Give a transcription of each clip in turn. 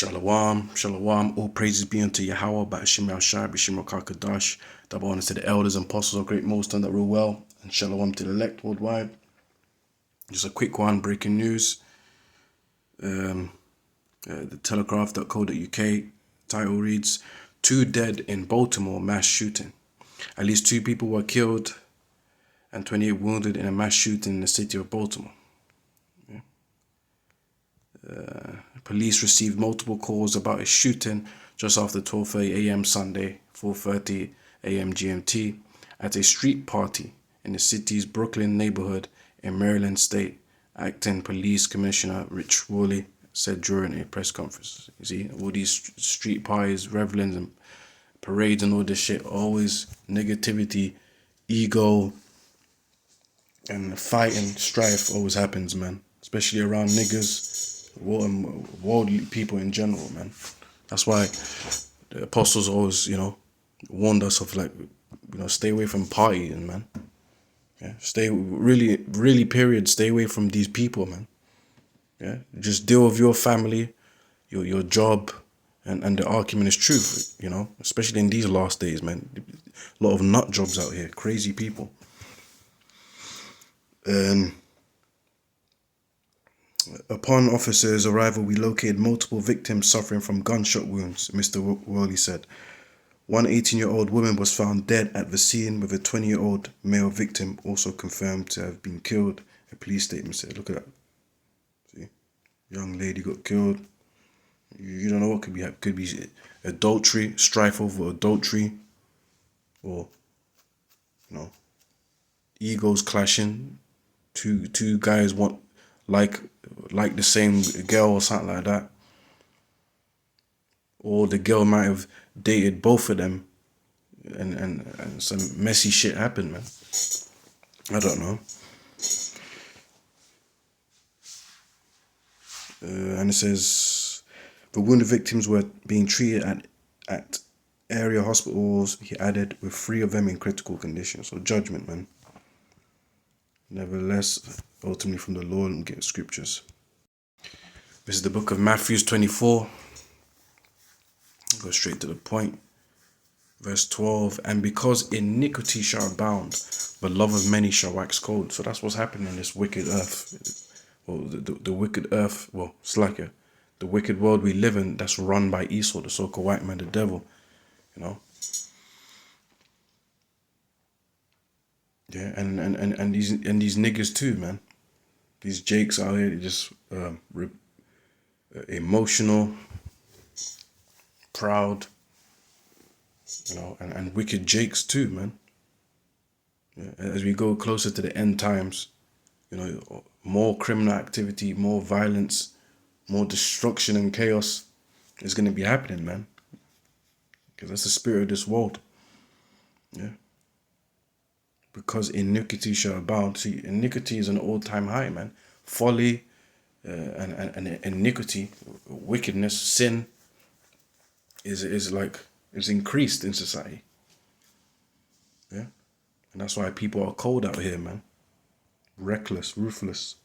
Shalom, shalom, all praises be unto Yahweh, Ba'ashim Shai, B'Shim Kakadash, double honor to the elders and apostles of Great Most done that rule well, and shalom to the elect worldwide. Just a quick one, breaking news. The telegraph.co.uk title reads, 2 dead in Baltimore mass shooting. At least 2 people were killed and 28 wounded in a mass shooting in the city of Baltimore. Police received multiple calls about a shooting just after 12:30 a.m. Sunday, 4:30 a.m. GMT, at a street party in the city's Brooklyn neighborhood in Maryland State. Acting Police Commissioner Rich Worley said during a press conference. You see, all these street parties, revelings, and parades and all this shit, always negativity, ego, and fighting, strife always happens, man. Especially around niggas. Worldly people in general, man. That's why the apostles always, warned us of stay away from partying, man. Yeah, stay really, period. Stay away from these people, man. Yeah, just deal with your family, your job, and the argument is truth. Especially in these last days, man. A lot of nut jobs out here, crazy people. Upon officers' arrival, we located multiple victims suffering from gunshot wounds, Mr. Worley said. One 18-year-old woman was found dead at the scene, with a 20-year-old male victim also confirmed to have been killed, a police statement said. Look at that. See? Young lady got killed. You don't know what could be. Could be adultery, strife over adultery, or, egos clashing. Two guys want like the same girl or something like that. Or the girl might have dated both of them and some messy shit happened, man. I don't know. And it says the wounded victims were being treated at area hospitals, he added, with 3 of them in critical condition. So judgment, man. Nevertheless, ultimately from the Lord and get scriptures. This is the book of Matthew 24. Go straight to the point. Verse 12. And because iniquity shall abound, the love of many shall wax cold. So that's what's happening in this wicked earth. Well, the wicked earth, it's like the wicked world we live in that's run by Esau, the so-called white man, the devil. Yeah, and these niggas too, man. These jakes out here, just emotional, proud, and wicked jakes too, man. Yeah, as we go closer to the end times, more criminal activity, more violence, more destruction and chaos is going to be happening, man. Because that's the spirit of this world. Yeah. Because iniquity shall abound. See, iniquity is an all-time high, man. Folly and iniquity, wickedness, sin is increased in society. Yeah. And that's why people are cold out here, man. Reckless, ruthless.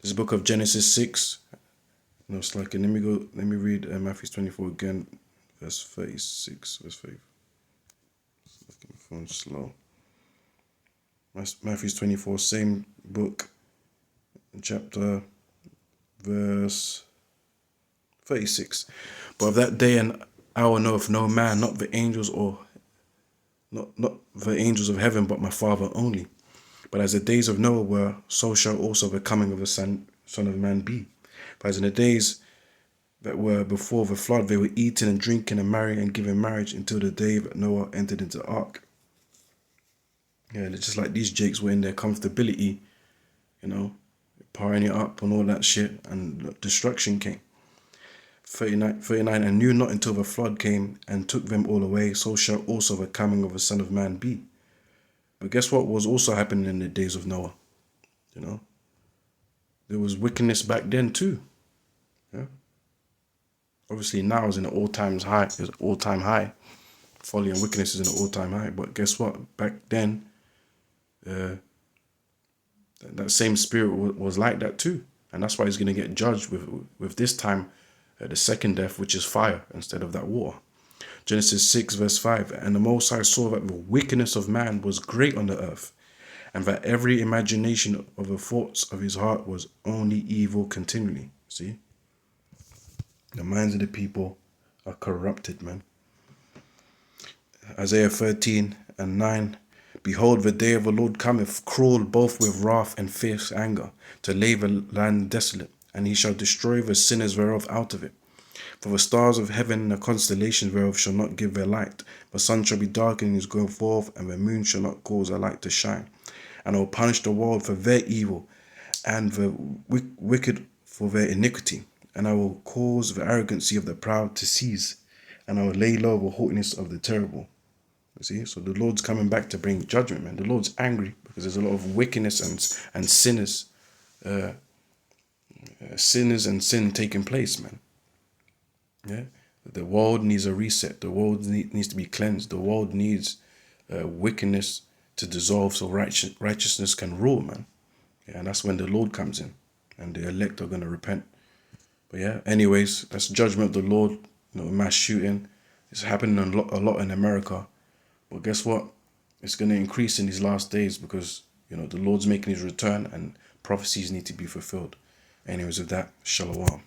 This is the book of Genesis 6. It's like, let me read Matthew 24 again, verse 36, verse 5. My phone's slow. Matthew 24, same book, chapter, verse 36. But of that day and hour knoweth no man, not the angels not the angels of heaven, but my Father only. But as the days of Noah were, so shall also the coming of the Son of Man be. For as in the days that were before the flood, they were eating and drinking and marrying and giving marriage until the day that Noah entered into the ark. Yeah, just like these jakes were in their comfortability, partying it up and all that shit, and destruction came. 39, and knew not until the flood came and took them all away, so shall also the coming of the Son of Man be. But guess what was also happening in the days of Noah? There was wickedness back then too. Yeah. Obviously now is in an all-time high. It's an all-time high. Folly and wickedness is in an all-time high. But guess what? Back then, that same spirit was like that too. And that's why he's going to get judged with this time the second death, which is fire instead of that water. Genesis 6 verse 5, and the Most High saw that the wickedness of man was great on the earth, and that every imagination of the thoughts of his heart was only evil continually. See? The minds of the people are corrupted, man. Isaiah 13 and 9, behold, the day of the Lord cometh, cruel both with wrath and fierce anger, to lay the land desolate, and he shall destroy the sinners thereof out of it. For the stars of heaven and the constellations thereof shall not give their light. The sun shall be darkened in his going forth, and the moon shall not cause a light to shine. And I will punish the world for their evil, and the wicked for their iniquity. And I will cause the arrogancy of the proud to cease, and I will lay low the haughtiness of the terrible. You see, so the Lord's coming back to bring judgment, man. The Lord's angry because there's a lot of wickedness and sinners, sinners and sin taking place, man. Yeah, the world needs a reset. The world needs to be cleansed. The world needs wickedness to dissolve so righteousness can rule, man. Yeah, and that's when the Lord comes in, and the elect are gonna repent. But yeah, anyways, that's judgment of the Lord. Mass shooting. It's happening a lot in America. But guess what? It's going to increase in these last days because, the Lord's making his return and prophecies need to be fulfilled. Anyways, with that, shalom.